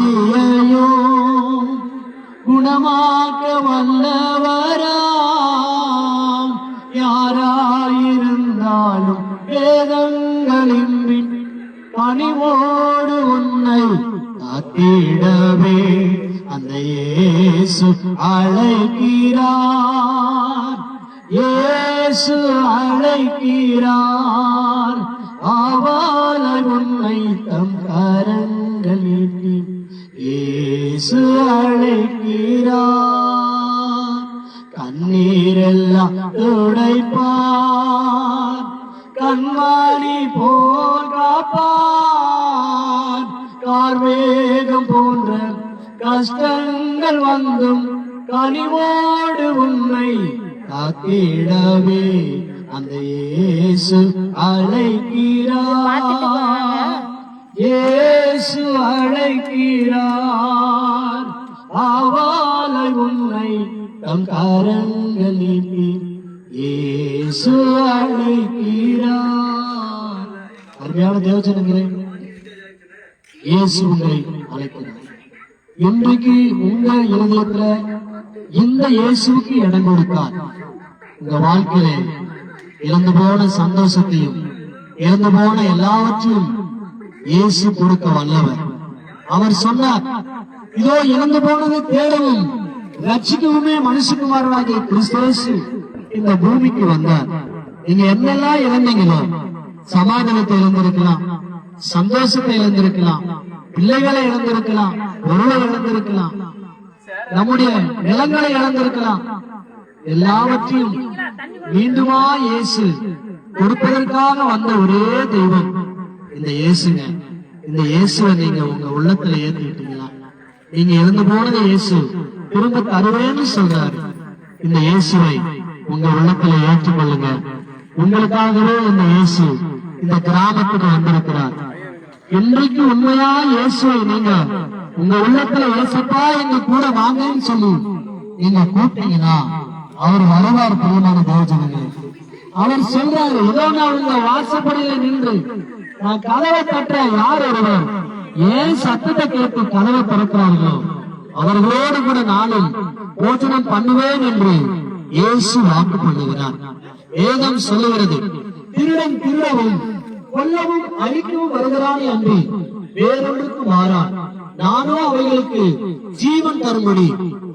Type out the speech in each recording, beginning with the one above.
வியாதியையும் குணமாக்க வல்லவராம். யாராயிருந்தாலும் வேதங்களின் பின் பணிவோடு உன்னை காத்திடவே அந்த இயேசு அழைக்கிறார். இயேசு அழைக்கிறார். ஆவாலை உன்னை தம் கரங்களில் இயேசு அழைக்கிறார். கண்ணீரெல்லாம் துடைப்பார். கண்மாரி போல் காப்பார். கார்மேகம் போன்ற கஷ்டங்கள் வந்தும் கனிவோடு உன்னை காத்திடவே அந்த இயேசு அழைக்கிறார். இயேசு அழைக்கிறார். ஆவாலை உன்னை தம் கரங்களில் இயேசு அழைக்கிறார். அருமையான தேவஜனங்களே, இயேசு உங்களை அழைக்கிறார். இன்றைக்கு உங்க இருதயத்துல இந்த இயேசுக்கு இடம் கொடுத்தார். உங்க வாழ்க்கையில இழந்து போன சந்தோஷத்தையும் இழந்து போன எல்லாவற்றையும் இயேசு கொடுக்க வல்லவர். அவர் சொன்னார், இதோ இழந்து போனதை தேடவும் ரட்சிக்கவுமே மனுஷகுமாரனாகிய கிறிஸ்து இந்த பூமிக்கு வந்தார். நீங்க என்னெல்லாம் இழந்தீங்களோ, சமாதானத்தை இழந்திருக்கலாம், சந்தோஷத்தை இழந்திருக்கலாம், பிள்ளைகளை இழந்திருக்கலாம், பொருளை இழந்திருக்கலாம், நம்முடைய நிலங்களை இழந்திருக்கலாம். எல்லாவற்றையும் மீண்டுமா இயேசு கொடுப்பதற்காக வந்த ஒரே தெய்வம் இந்த இயேசுங்க. இந்த இயேசுவை நீங்க உங்க உள்ளத்துல ஏத்துக்கிட்டீங்களா? நீங்க இழந்து போனதை இயேசு திரும்ப தருவேன்னு சொல்றாரு. இந்த இயேசுவை உங்க உள்ளத்துல ஏற்றுக்கொள்ளுங்க. உங்களுக்காகவே இந்த இயேசு இந்த கிராமத்துக்கு வந்திருக்கிறார். இன்றைக்கு உண்மையா இயேசுவை நீங்க உங்க உள்ளத்துல ஏசப்பா எங்க கூட வாங்கன்னு சொல்லி நீங்க கூப்பிட்டீங்கன்னா அவர் வருவார். பிரியமான தேவஜனங்களே, அவர் சொல்றாரு, இதோ நான் உங்க வாசப்படியில நின்று நான் கதவை தட்ட யார் ஒருவர் ஏன் சத்தத்தை கேட்டு கதவை திறக்கிறார்களோ அவர்களோடு கூட நானும் போஜனம் பண்ணுவேன் என்று இயேசு வாக்கு பண்ணுகிறார். வேதம் சொல்லுகிறது, திருடன் திருடவும் கொல்லவும் அழிக்கவும் வருகிறானே அன்றி வேறொன்றுக்கு மாறான். நானும் அவைகளுக்கு ஜீவன் தரும்படி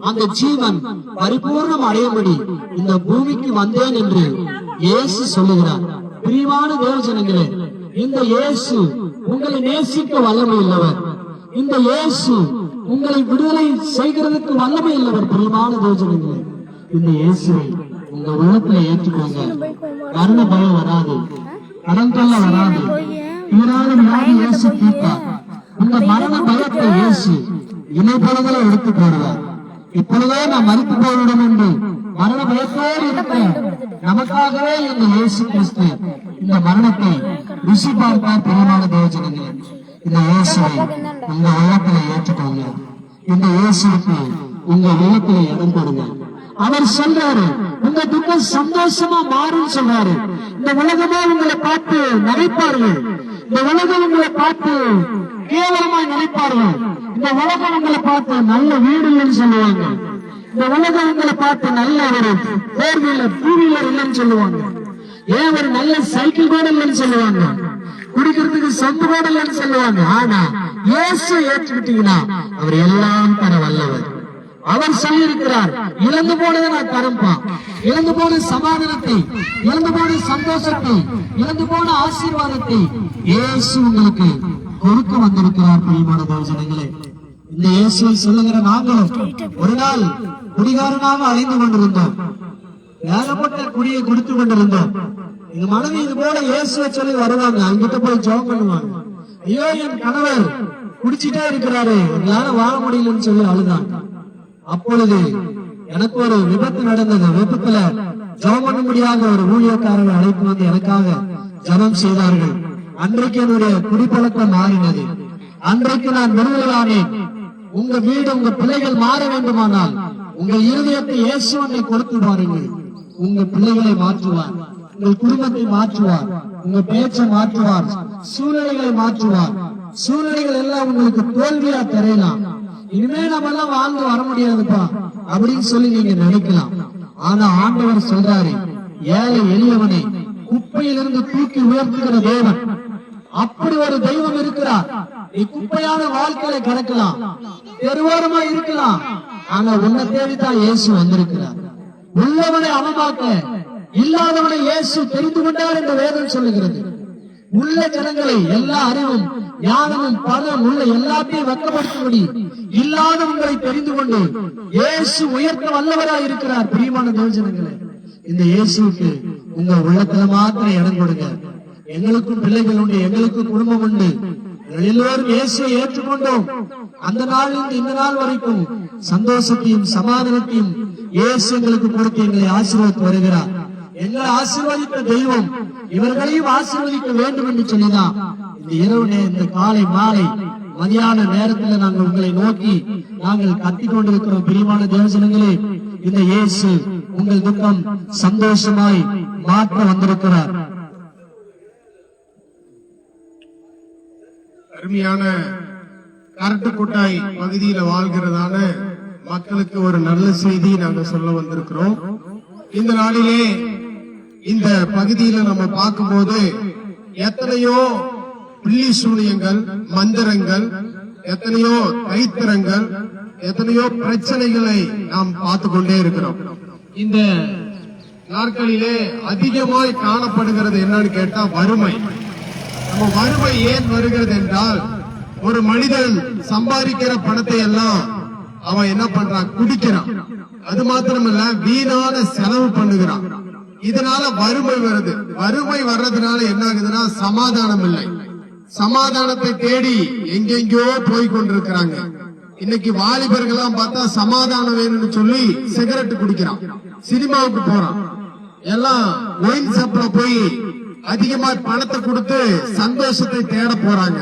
அந்த ஜீவன் பரிபூர்ணம் அடையும்படி இந்த பூமிக்கு வந்தேன் என்று இயேசு சொல்லுகிறார். பிரியமான தேவஜனங்களே, இந்த இயேசு உங்களை நேசிக்க வல்லமை உள்ளவர். இந்த இயேசு உங்களை விடுதலை செய்கிறதுக்கு வல்லமை உள்ளவர். பிரியமான தேவஜனங்களே, இந்த இயேசுவை உங்க உள்ளத்துல ஏற்றுக்கோங்க. மரண பயம் வராது, கடன் தொல்லை வராது, தீராத வியாதி இயேசு தீர்ப்பார். உங்க மரண பயத்தை இயேசு இணைப்பொழுதுல எடுத்து போடுவார். இப்பொழுதே நான் மறித்து போய்விடும் என்று மரண பயத்தோடு இருக்க நமக்காகவே இந்த இயேசு கிறிஸ்து இந்த மரணத்தை ருசி பார்த்தார். பிரியமான தேவஜனங்களே, இந்த இயேசுவை உங்க உள்ளத்துல ஏற்றுக்கோங்க. இந்த இயேசுக்கு உங்க உள்ளத்துல இடம் கொடுங்க. அவர் சொல்றாரு, உங்க துக்கம் சந்தோஷமா மாறும் சொல்றாரு. இந்த உலகமே உங்களை பார்த்து நினைப்பார்கள். இந்த உலகம் உங்களை பார்த்து கேவலமாய் நினைப்பார்கள். இந்த உலகம் உங்களை பார்த்து நல்ல வீடு இல்லைன்னு சொல்லுவாங்க. இந்த உலகம் உங்களை பார்த்து நல்ல ஒரு 4 வீலர் 2 வீலர் இல்லைன்னு சொல்லுவாங்க. ஏன் ஒரு நல்ல சைக்கிள் கூட இல்லைன்னு சொல்லுவாங்க. குடிக்கிறதுக்கு சொந்த கூட இல்லைன்னு சொல்லுவாங்க. ஆனா இயேசு ஏற்றுக்கிட்டீங்கன்னா அவர் எல்லாம் தர வல்லவர். அவர் சொல்லியிருக்கிறார், இழந்து போனதை நான் தரம்பா. இழந்து போன சமாதானத்தை, இழந்து போன சந்தோஷத்தை, இழந்து போன ஆசீர்வாதத்தை இயேசு உங்களுக்கு கொடுக்க வந்திருக்கிறார். பிரியமான தேவஜனங்களே, இந்த இயேசுவை சொல்லுகிற நாங்களும் ஒரு நாள் குடிகாரனாக அலைந்து கொண்டிருந்தோம். ஏகப்பட்ட குடியை குடித்து கொண்டிருந்தோம். எங்க மனைவி இது போல இயேசுவை சொல்லி வருவாங்க. அங்கிட்ட போய் ஜெபம் பண்ணுவாங்க. ஐயோ, என் கணவர் குடிச்சிட்டே இருக்கிறாரு, எங்களால வாழ முடியலன்னு சொல்லி அழுதாங்க. அப்பொழுது எனக்கு ஒரு விபத்து நடந்தது. விபத்துல ஜெபம் பண்ண முடியாத ஒரு ஊழியக்காரர்கள் அழைப்பு வந்து எனக்காக ஜெபம் செய்தார்கள். அன்றைக்கு என்னுடைய குடிப்பழக்கம் மாறினது. அன்றைக்கு நான் விடுதலானேன். உங்க வீடு, உங்க பிள்ளைகள் மாற வேண்டுமானால் உங்கள் இருதயத்தை இயேசுவை கொடுத்து பாருங்கள். உங்க பிள்ளைகளை மாற்றுவார், உங்கள் குடும்பத்தை மாற்றுவார், உங்க பேச்சை மாற்றுவார், சூழ்நிலைகளை மாற்றுவார். சூழ்நிலைகள் எல்லாம் உங்களுக்கு தோல்வியா தெரியலாம். இனிமே நம்ம எல்லாம் வாழ்ந்து வர முடியாதுப்பா அப்படின்னு சொல்லி நீங்க நினைக்கலாம். ஆனா ஆண்டவர் சொல்றாரு, ஏழை எளியவனை குப்பையிலிருந்து தூக்கி உயர்த்துகிற தேவன். அப்படி ஒரு தெய்வம் இருக்கிறார். நீ குப்பையான வாழ்க்கையில கிடக்கலாம், தெருவோரமா இருக்கலாம், ஆனா உன்னை தேடித்தான் இயேசு வந்திருக்கிறார். உள்ளவனை அவமாக்க இல்லாதவனை இயேசு தெரிந்து கொண்டார் என்று வேதம் சொல்லுகிறது. உள்ள ஜனங்களை எல்லா அறிவும் ஞானமும் பணம் உள்ள எல்லாத்தையும் வெட்கப்படுத்தும்படி இல்லாதவங்களை தெரிந்து கொண்டு இயேசு உயர்த்த வல்லவராய் இருக்கிறார். பிரியமான தேவஜனங்களே, இந்த இயேசுக்கு உங்க உள்ளத்துல மாத்திரம் இடம் கொடுங்க. எங்களுக்கும் பிள்ளைகள் உண்டு, எங்களுக்கும் குடும்பம் உண்டு. எல்லோரும் இயேசுவை ஏற்றுக்கொண்டோம். அந்த நாளிலிருந்து இந்த நாள் வரைக்கும் சந்தோஷத்தையும் சமாதானத்தையும் இயேசு எங்களுக்கு கொடுத்து எங்களை ஆசீர்வதித்து வருகிறார். எங்களை ஆசீர்வதித்த தெய்வம் இவர்களையும் ஆசீர்வதிக்க வேண்டும் என்று சொல்லிதான் இந்த இரவு இந்த காலை மாலை மதியான நேரத்தில் நாங்கள் உங்களை நோக்கி நாங்கள் கத்திக் கொண்டிருக்கிறோம். பிரியமான தேவஜனங்களே, இந்த இயேசு உங்கள் துக்கம் சந்தோஷமாய் மாற்ற வந்திருக்கிறார். அருமையான கரட்டுக்கோட்டாய் பகுதியில வாழ்கிறதான மக்களுக்கு ஒரு நல்ல செய்தி நாங்கள் சொல்ல வந்திருக்கிறோம். இந்த நாளிலே இந்த பகுதியில நம்ம பார்க்கும்போது எத்தனையோ பில்லி சூனியங்கள், மந்திரங்கள், எத்தனையோ கைத்திரங்கள், எத்தனையோ பிரச்சனைகளை நாம் பார்த்து கொண்டே இருக்கிறோம். இந்த நாட்களிலே அதிகமாய் காணப்படுகிறது என்னன்னு கேட்டா வறுமை. நம்ம வறுமை ஏன் வருகிறது என்றால், ஒரு மனிதன் சம்பாதிக்கிற பணத்தை எல்லாம் அவன் என்ன பண்றான், குடிக்கிறான். அது மாத்திரமல்ல, வீணான செலவு பண்ணுகிறான். இதனால வறுமை வருது. வறுமை வர்றதுனால என்ன ஆகுதுன்னா, சமாதானம் இல்லை. சமாதானத்தை தேடி எங்கெங்கயோ போய் கொண்டிருக்கிறாங்க. இன்னைக்கு வாலிபர்கள்லாம் பார்த்தா சமாதானம் வேணும்னு சொல்லி சிகரெட் குடிக்கிறான், சினிமாவுக்கு போறான், எல்லாம் ஒயின் ஷாப்ல போய் அதிகமா பணத்தை கொடுத்து சந்தோஷத்தை தேட போறாங்க.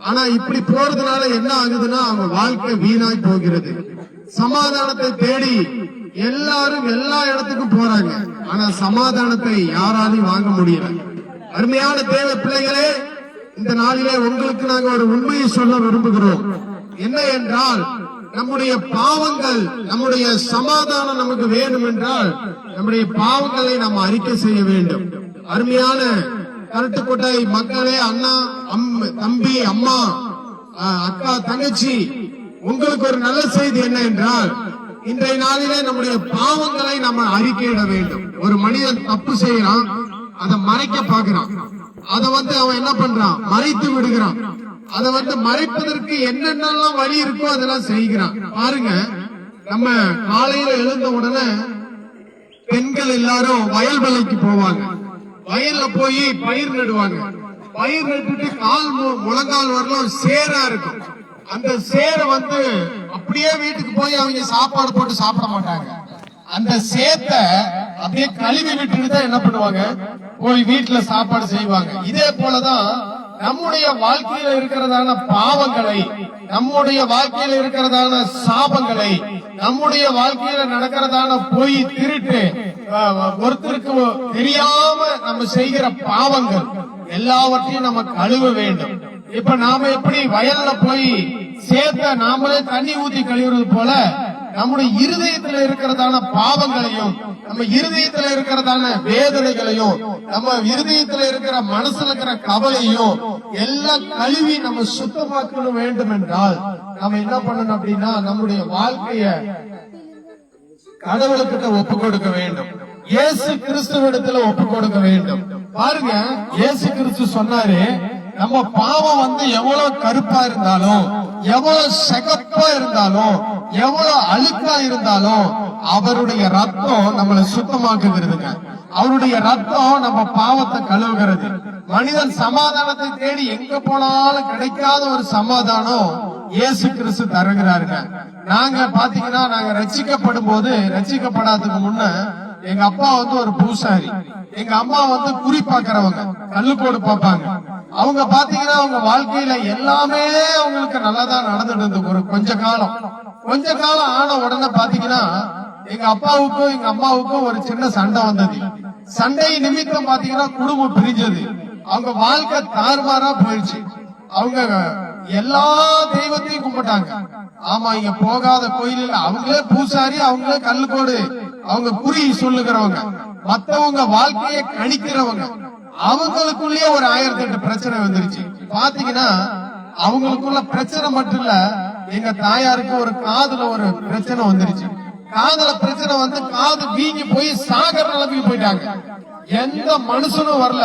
ஆனா இப்படி போறதுனால என்ன ஆகுதுன்னா, அவங்க வாழ்க்கை வீணாய் போகிறது. சமாதானத்தை தேடி எல்லாரும் எல்லா இடத்துக்கும் போறாங்க, ஆனா சமாதானத்தை யாராலையும் வாங்க முடியல. அருமையான தேவ பிள்ளைகளே, இந்த நாளிலே உங்களுக்கு நாங்க ஒரு உண்மையை சொல்ல விரும்புகிறோம். என்ன என்றால், நம்முடைய பாவங்கள், நம்முடைய சமாதானம் நமக்கு வேண்டும் என்றால் நம்முடைய பாவங்களை நாம் அறிக்கை செய்ய வேண்டும். அருமையான கரட்டுக்கோட்டாய் மக்களே, அண்ணா, தம்பி, அம்மா, அக்கா, தங்கச்சி, உங்களுக்கு ஒரு நல்ல செய்தி என்ன என்றால், இன்றைய நாளிலே நம்முடைய பாவங்களை நம்ம அறிக்கையிட வேண்டும். ஒரு மனிதன் தப்பு செய்யறான், அதை மறைக்க பார்க்கிறான், அதை அவன் என்ன பண்றான், மறைத்து விடுகிறான். அதை மறைப்பதற்கு என்னென்னலாம் வழி இருக்கோ அதெல்லாம் செய்கிறான். பாருங்க, நம்ம காலையில எழுந்த உடனே பெண்கள் எல்லாரும் வயல் வேலைக்கு போவாங்க. வயல்ல போய் பயிர் நடுவாங்க. பயிர் நட்டுட்டு கால் முழங்கால் வரலாம் சேரா இருக்கும். அந்த சேரை அப்படியே வீட்டுக்கு போய் அவங்க சாப்பாடு போட்டு சாப்பிட மாட்டாங்க. அந்த சேத்த அப்படியே கழுவி விட்டுட்டு தான் என்ன பண்ணுவாங்க, போய் வீட்டுல சாப்பாடு செய்வாங்க. இதே போலதான் நம்முடைய வாழ்க்கையில இருக்கிறதான பாவங்களை, நம்முடைய வாழ்க்கையில இருக்கிறதான சாபங்களை, நம்முடைய வாழ்க்கையில நடக்கிறதான பொய், திருட்டு, ஒருத்தருக்கு தெரியாம நம்ம செய்கிற பாவங்கள் எல்லாவற்றையும் நம்ம கழுவ வேண்டும். இப்ப நாம எப்படி வயல்ல போய் சேர்த்த நாமளே தண்ணி ஊத்தி கழுவுறது போல, நம்முடைய இருதயத்துல இருக்கிறதான பாவங்களையும், நம்ம இருதயத்துல இருக்கிறதான வேதனைகளையும், நம்ம இருதயத்துல இருக்கிற மனசுல இருக்கிற கவலையும் எல்லாம் கழுவி நம்ம சுத்தமாக்கணும் வேண்டும் என்றால் நம்ம என்ன பண்ணணும் அப்படின்னா, நம்முடைய வாழ்க்கைய கடவுளுக்கிட்ட ஒப்பு கொடுக்க வேண்டும். இயேசு கிறிஸ்துவிடத்துல ஒப்பு கொடுக்க வேண்டும். பாருங்க, இயேசு கிறிஸ்து சொன்னாரு, நம்ம பாவம் எவ்வளவு கருப்பா இருந்தாலும், எவ்வளவு சிகப்பா இருந்தாலும், எவ்வளவு அழுக்கா இருந்தாலும் அவருடைய ரத்தம் நம்மளை சுத்தமாக்குகிறதுங்க. அவருடைய ரத்தம் நம்ம பாவத்தை கழுவுகிறது. மனிதன் சமாதானத்தை தேடி எங்க போனாலும் கிடைக்காத ஒரு சமாதானம் இயேசு கிறிஸ்து தருகிறாருங்க. நாங்க பாத்தீங்கன்னா, நாங்க ரட்சிக்கப்படும் போது, ரட்சிக்கப்படாததுக்கு முன்ன எங்க அப்பா ஒரு பூசாரி, எங்க அம்மா குறி பாக்குறவங்க, கல்லுக்கோடு பார்ப்பாங்க. அவங்க பாத்தீங்கன்னா அவங்க வாழ்க்கையில எல்லாமே அவங்களுக்கு நல்லதான் நடந்துட்டு இருந்தது. ஒரு கொஞ்ச காலம் ஆன உடனே பாத்தீங்கன்னா எங்க அப்பாவுக்கும் எங்க அம்மாவுக்கும் ஒரு சின்ன சண்டை வந்தது. சண்டை நிமித்தம் பாத்தீங்கன்னா குடும்பம் பிரிஞ்சது. அவங்க வாழ்க்கை தாறுமாறா போயிடுச்சு. அவங்க எல்லா தெய்வத்தையும் கும்பிட்டாங்க. ஆமா, இங்க போகாத கோயில் அவங்களே பூசாரி, அவங்களே கல்லுக்கோடு, அவங்க குறி சொல்லுகிறவங்க, மத்தவங்க வாழ்க்கையை கணிக்கிறவங்க, அவங்களுக்குள்ளேயே ஒரு 1008 பிரச்சனை வந்துருச்சு. பாத்தீங்கன்னா அவங்களுக்குள்ள பிரச்சனை மட்டும் இல்ல, எங்க தாயாருக்கு ஒரு காதுல ஒரு பிரச்சனை வந்துருச்சு. காதுல பிரச்சனை வந்து காது வீங்கி போய் சாகர நிலைமைக்கு போயிட்டாங்க. எந்த மனுஷனும் வரல.